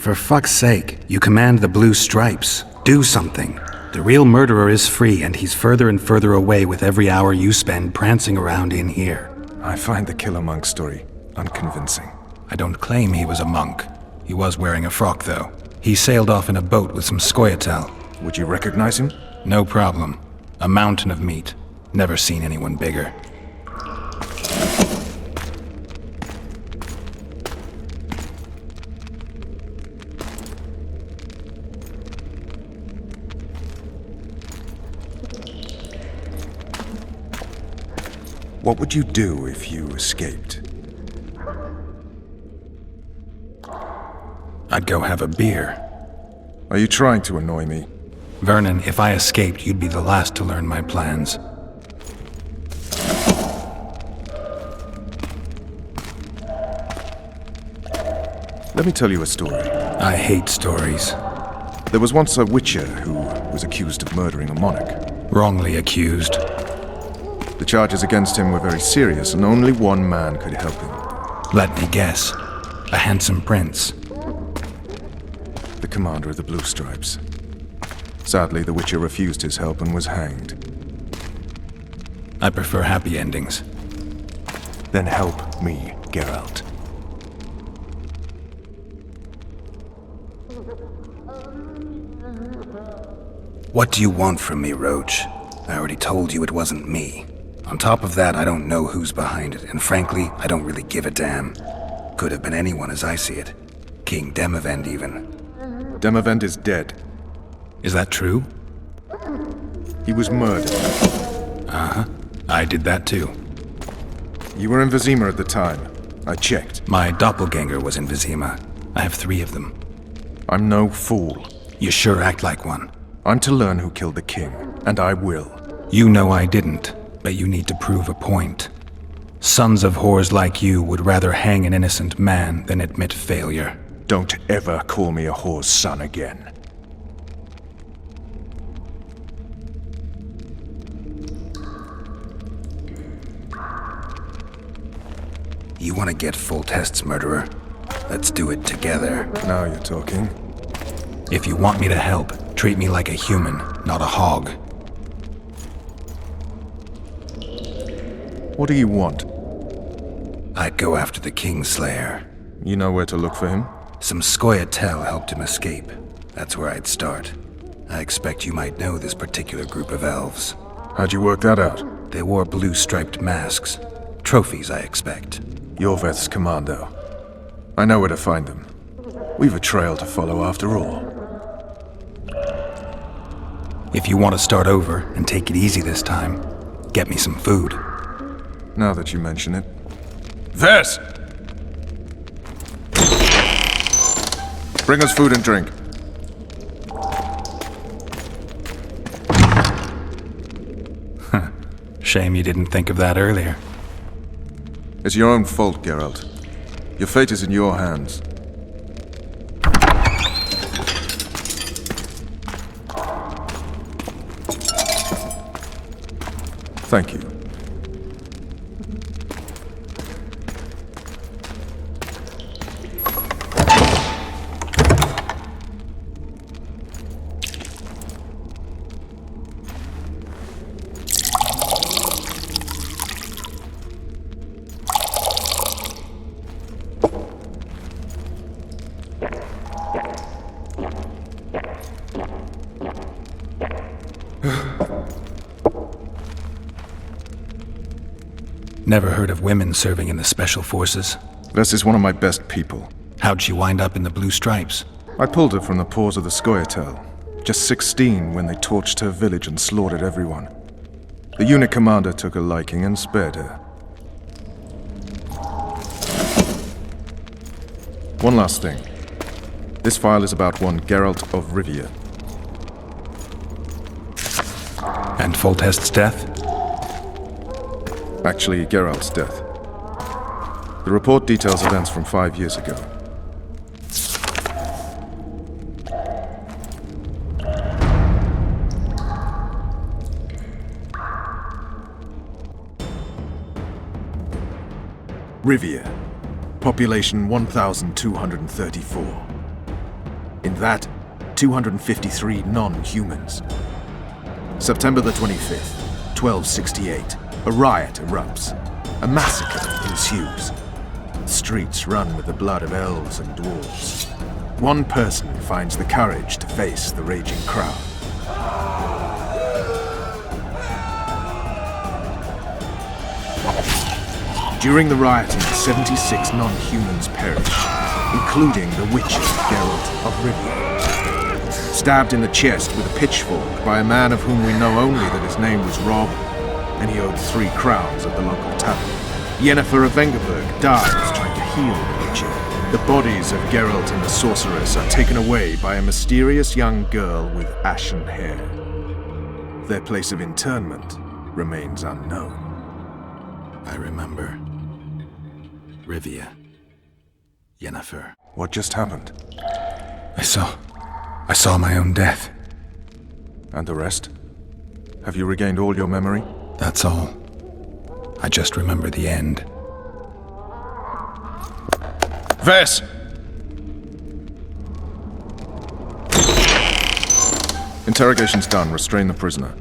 For fuck's sake, you command the Blue Stripes. Do something. The real murderer is free, and he's further and further away with every hour you spend prancing around in here. I find the Killer Monk story unconvincing. I don't claim he was a monk. He was wearing a frock, though. He sailed off in a boat with some Scoia'tael. Would you recognize him? No problem. A mountain of meat. Never seen anyone bigger. What would you do if you escaped? I'd go have a beer. Are you trying to annoy me? Vernon, if I escaped, you'd be the last to learn my plans. Let me tell you a story. I hate stories. There was once a witcher who was accused of murdering a monarch. Wrongly accused. The charges against him were very serious, and only one man could help him. Let me guess. A handsome prince. The commander of the Blue Stripes. Sadly, the witcher refused his help and was hanged. I prefer happy endings. Then help me, Geralt. What do you want from me, Roach? I already told you it wasn't me. On top of that, I don't know who's behind it, and frankly, I don't really give a damn. Could have been anyone as I see it. King Demavend, even. Demavend is dead. Is that true? He was murdered. Uh-huh. I did that too. You were in Vizima at the time. I checked. My doppelganger was in Vizima. I have 3 of them. I'm no fool. You sure act like one. I'm to learn who killed the king, and I will. You know I didn't, but you need to prove a point. Sons of whores like you would rather hang an innocent man than admit failure. Don't ever call me a whore's son again. You want to get full tests, murderer? Let's do it together. Now you're talking. If you want me to help, treat me like a human, not a hog. What do you want? I'd go after the Kingslayer. You know where to look for him? Some Scoia'tael helped him escape. That's where I'd start. I expect you might know this particular group of elves. How'd you work that out? They wore blue-striped masks. Trophies, I expect. Yorveth's commando. I know where to find them. We've a trail to follow after all. If you want to start over and take it easy this time, get me some food. Now that you mention it. Vess! Bring us food and drink. Shame you didn't think of that earlier. It's your own fault, Geralt. Your fate is in your hands. Thank you. Never heard of women serving in the Special Forces. Vess is one of my best people. How'd she wind up in the Blue Stripes? I pulled her from the paws of the Scoia'tael. Just 16 when they torched her village and slaughtered everyone. The unit commander took a liking and spared her. One last thing. This file is about one Geralt of Rivia. And Foltest's death? Actually, Geralt's death. The report details events from 5 years ago. Rivia. Population 1,234. In that, 253 non-humans. September the 25th, 1268. A riot erupts. A massacre ensues. The streets run with the blood of elves and dwarves. One person finds the courage to face the raging crowd. During the rioting, 76 non-humans perished, including the witcher Geralt of Rivia. Stabbed in the chest with a pitchfork by a man of whom we know only that his name was Rob, and he owed 3 crowns at the local tavern. Yennefer of Vengerberg dies trying to heal the witcher. The bodies of Geralt and the sorceress are taken away by a mysterious young girl with ashen hair. Their place of interment remains unknown. I remember. Rivia. Yennefer. What just happened? I saw my own death. And the rest? Have you regained all your memory? That's all. I just remember the end. Vess! Interrogation's done. Restrain the prisoner.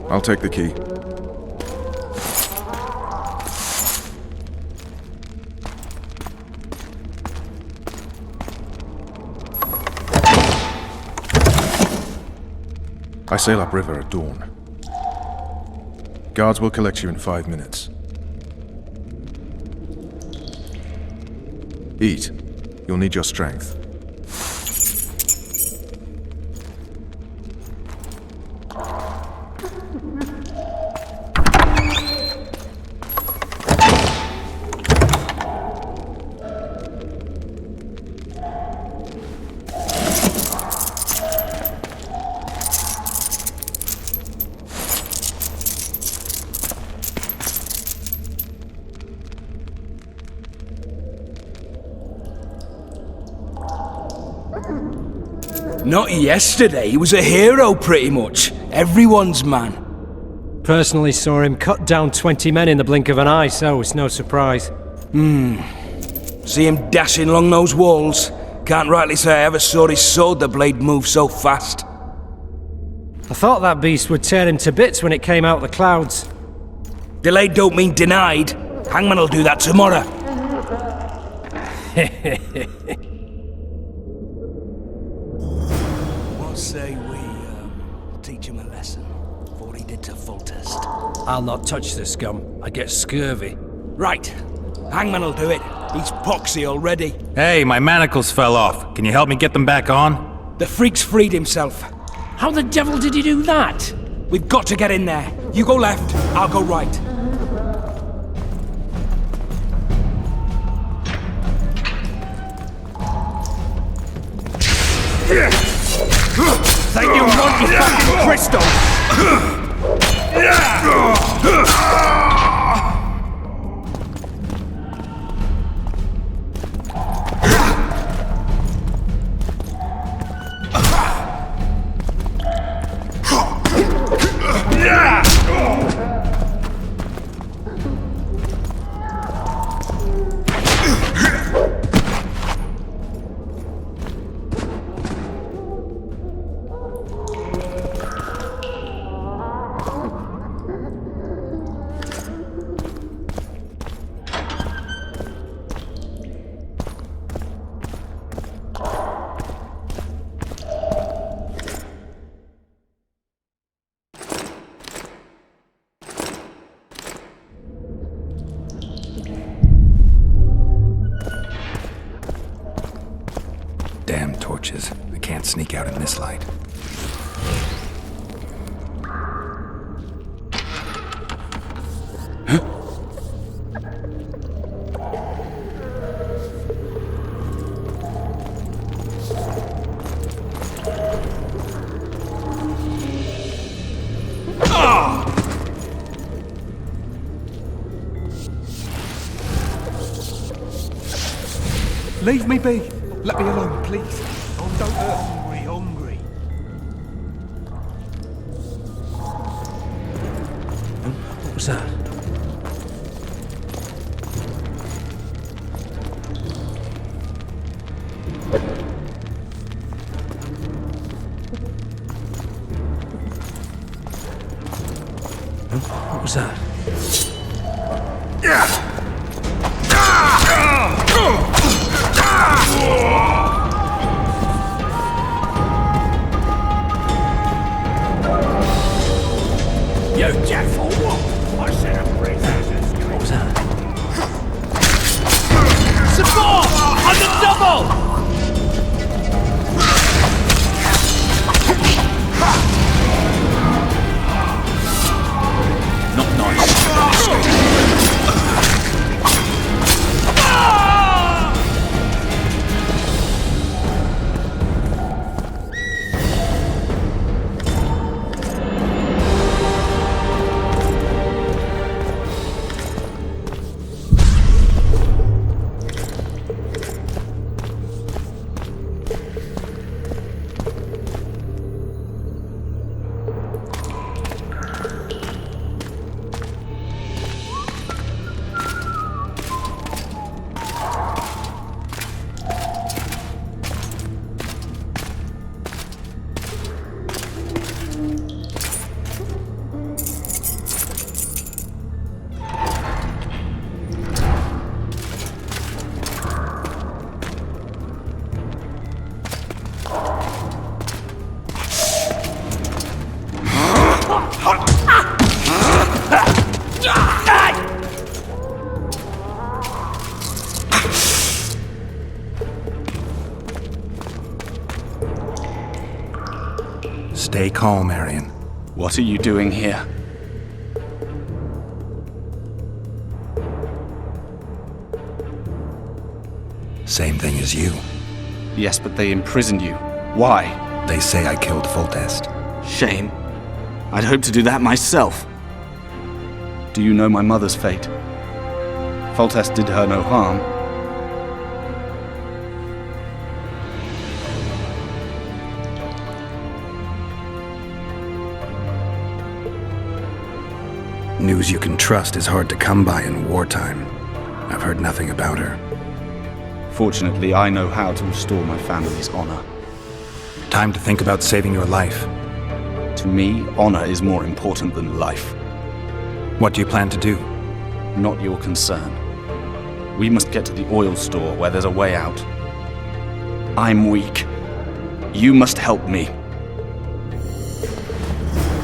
I'll take the key. I sail upriver at dawn. Guards will collect you in 5 minutes. Eat. You'll need your strength. Not yesterday, he was a hero pretty much. Everyone's man. Personally saw him cut down 20 men in the blink of an eye, so it's no surprise. See him dashing along those walls. Can't rightly say I ever saw his sword the blade move so fast. I thought that beast would tear him to bits when it came out of the clouds. Delayed don't mean denied. Hangman'll do that tomorrow. What say we teach him a lesson for what he did to Foltest? I'll not touch the scum. I get scurvy. Right. Hangman'll do it. He's poxy already. Hey, my manacles fell off. Can you help me get them back on? The freak's freed himself. How the devil did he do that? We've got to get in there. You go left, I'll go right. Think you want your fucking crystal? Damn torches. I can't sneak out in this light. Leave me be. Let me alone, please. Oh, don't hurt. Hungry. What's that? What was that? You deaf or what? I said a princess. What was that? Support! On the double! Not nice. Stay calm, Arian. What are you doing here? Same thing as you. Yes, but they imprisoned you. Why? They say I killed Foltest. Shame. I'd hoped to do that myself. Do you know my mother's fate? Foltest did her no harm. News you can trust is hard to come by in wartime. I've heard nothing about her. Fortunately, I know how to restore my family's honor. Time to think about saving your life. To me, honor is more important than life. What do you plan to do? Not your concern. We must get to the oil store where there's a way out. I'm weak. You must help me.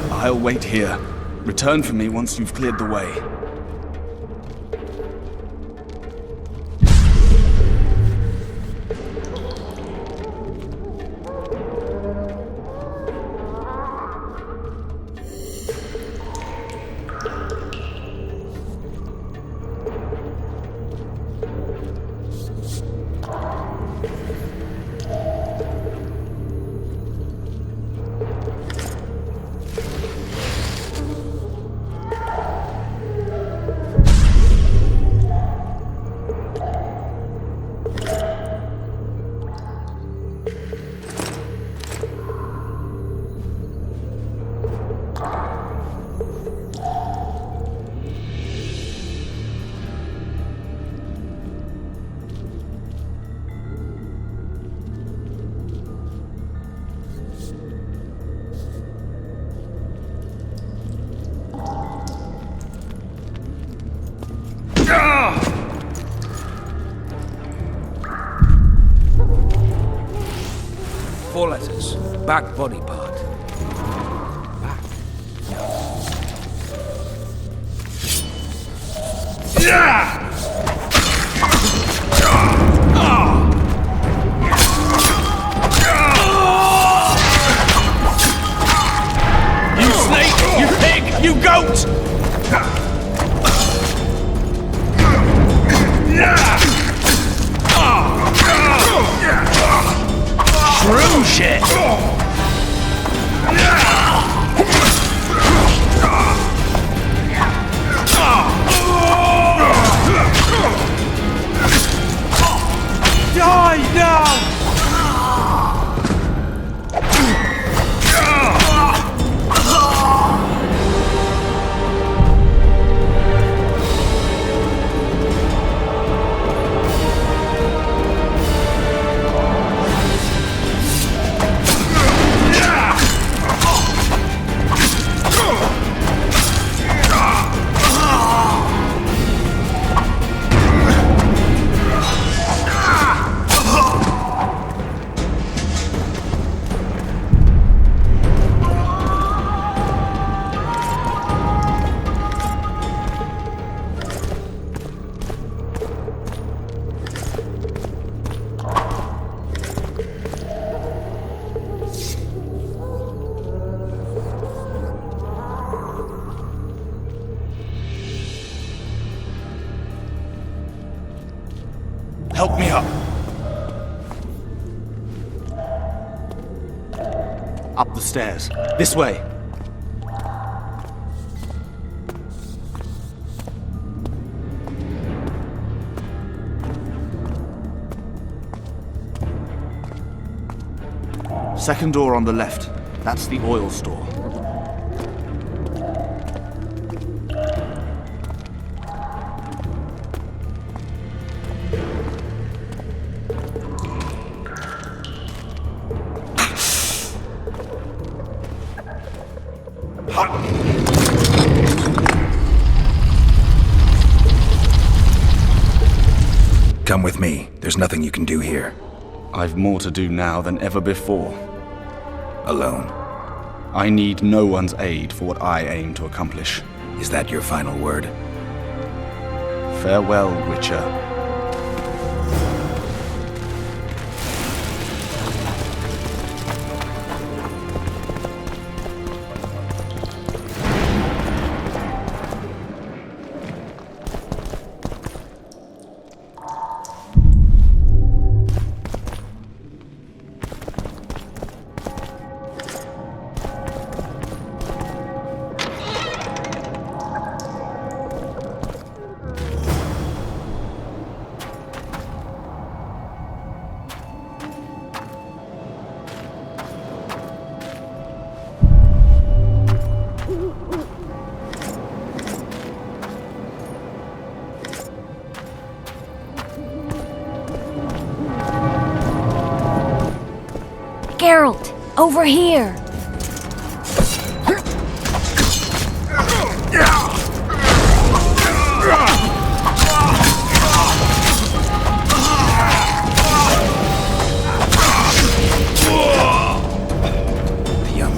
I'll wait here. Return for me once you've cleared the way. Four letters. Back body part. Back. You snake! You pig! You goat! True shit! Die now! me up. Up the stairs. This way. Second door on the left. That's the oil store. Come with me. There's nothing you can do here. I've more to do now than ever before. Alone. I need no one's aid for what I aim to accomplish. Is that your final word? Farewell, Witcher. Geralt, over here! The young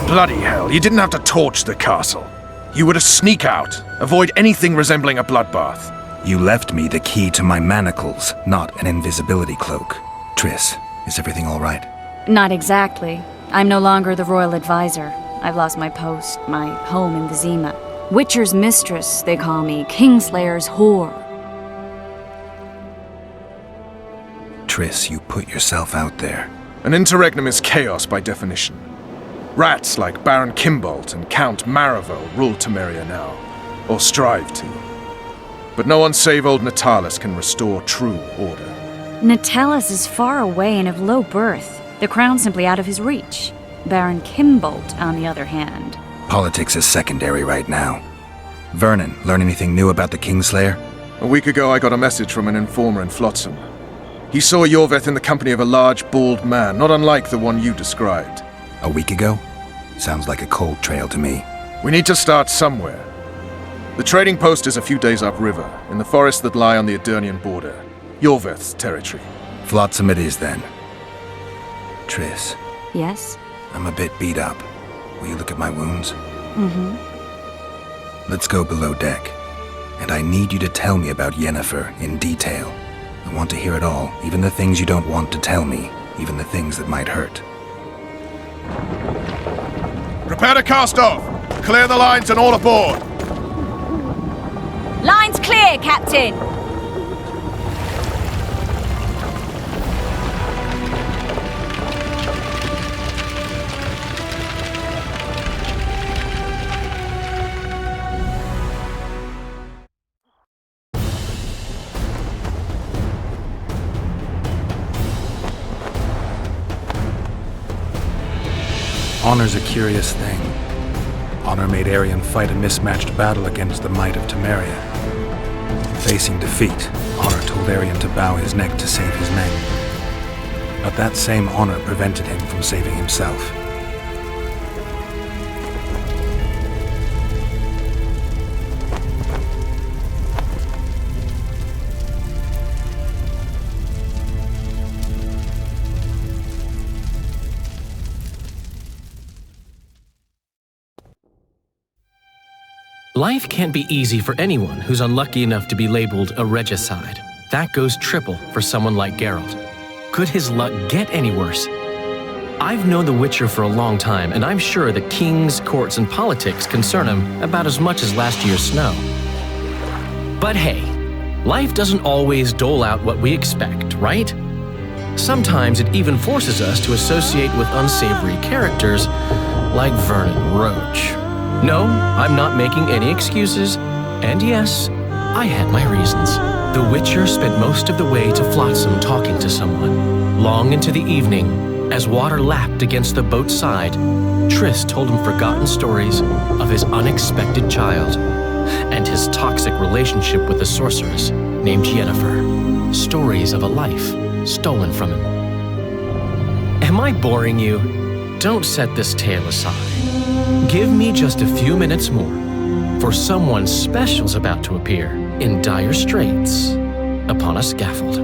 Bloody hell, you didn't have to torch the castle. You were to sneak out, avoid anything resembling a bloodbath. You left me the key to my manacles, not an invisibility cloak. Triss, is everything all right? Not exactly. I'm no longer the royal advisor. I've lost my post, my home in Vizima. Witcher's mistress, they call me. Kingslayer's whore. Triss, you put yourself out there. An interregnum is chaos by definition. Rats like Baron Kimbolt and Count Maravel rule Temeria now, or strive to. But no one save old Natalis can restore true order. Natalis is far away and of low birth. The crown's simply out of his reach. Baron Kimbolt, on the other hand. Politics is secondary right now. Vernon, learn anything new about the Kingslayer? A week ago I got a message from an informer in Flotsam. He saw Yorveth in the company of a large, bald man, not unlike the one you described. A week ago? Sounds like a cold trail to me. We need to start somewhere. The trading post is a few days upriver, in the forests that lie on the Aedirnian border. Yorveth's territory. Flotsam it is then. Triss, Yes? I'm a bit beat up. Will you look at my wounds? Let's go below deck. And I need you to tell me about Yennefer in detail. I want to hear it all, even the things you don't want to tell me, even the things that might hurt. Prepare to cast off. Clear the lines and all aboard. Line's clear, Captain! Honor's a curious thing. Honor made Arion fight a mismatched battle against the might of Temeria. Facing defeat, Honor told Arion to bow his neck to save his men. But that same honor prevented him from saving himself. Life can't be easy for anyone who's unlucky enough to be labeled a regicide. That goes triple for someone like Geralt. Could his luck get any worse? I've known The Witcher for a long time, and I'm sure that kings, courts, and politics concern him about as much as last year's snow. But hey, life doesn't always dole out what we expect, right? Sometimes it even forces us to associate with unsavory characters like Vernon Roach. No, I'm not making any excuses, and yes, I had my reasons. The Witcher spent most of the way to Flotsam talking to someone. Long into the evening, as water lapped against the boat's side, Triss told him forgotten stories of his unexpected child and his toxic relationship with a sorceress named Yennefer. Stories of a life stolen from him. Am I boring you? Don't set this tale aside. Give me just a few minutes more, for someone special's about to appear in dire straits upon a scaffold.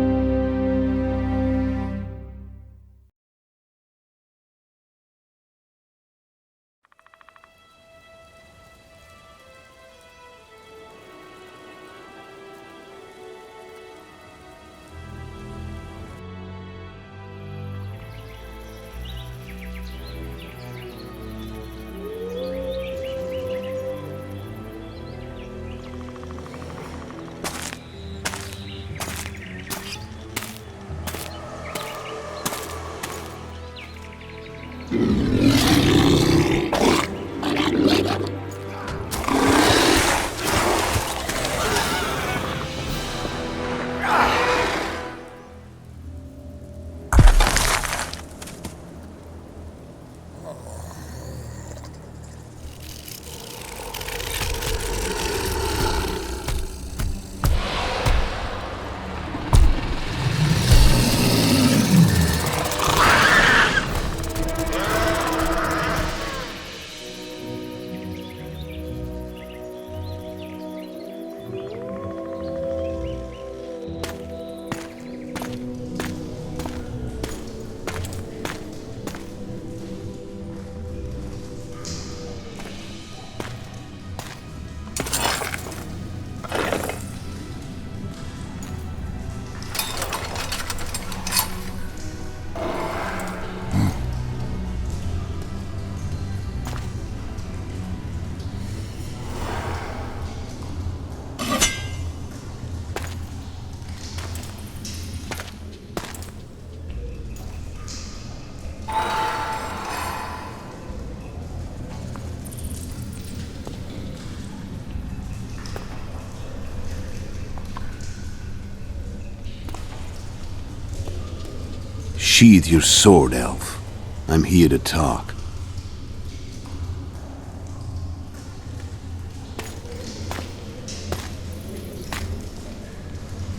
Sheathe your sword, Elf. I'm here to talk.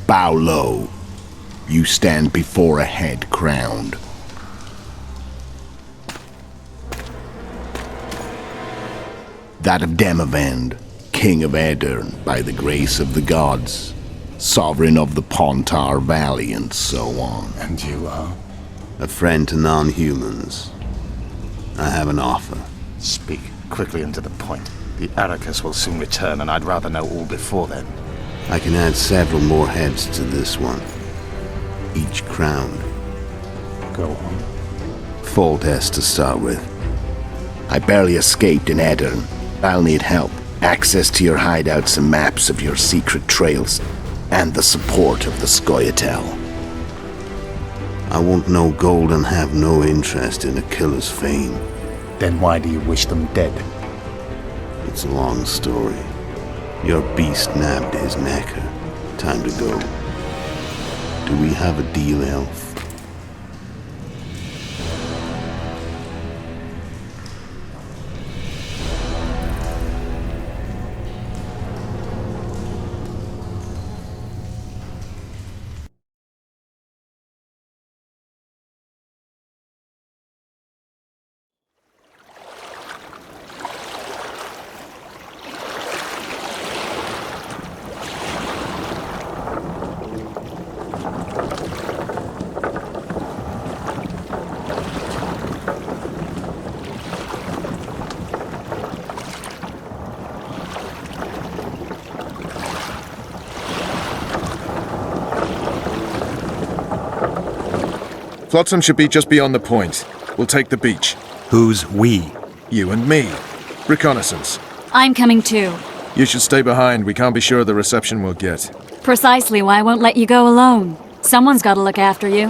Bow low. You stand before a head crowned. That of Demavend, King of Aedirn by the grace of the gods, sovereign of the Pontar Valley, and so on. And you are? A friend to non-humans. I have an offer. Speak quickly and to the point. The Arrakis will soon return, and I'd rather know all before then. I can add several more heads to this one. Each crowned. Go on. Foltest to start with. I barely escaped in Aedirn. I'll need help. Access to your hideouts and maps of your secret trails, and the support of the Scoia'tael. I want no gold and have no interest in a killer's fame. Then why do you wish them dead? It's a long story. Your beast nabbed his necker. Time to go. Do we have a deal, Elf? Flotsam should be just beyond the point. We'll take the beach. Who's we? You and me. Reconnaissance. I'm coming too. You should stay behind. We can't be sure of the reception we'll get. Precisely why I won't let you go alone. Someone's got to look after you.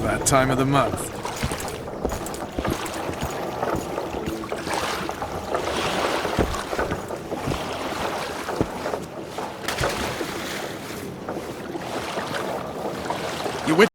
That time of the month.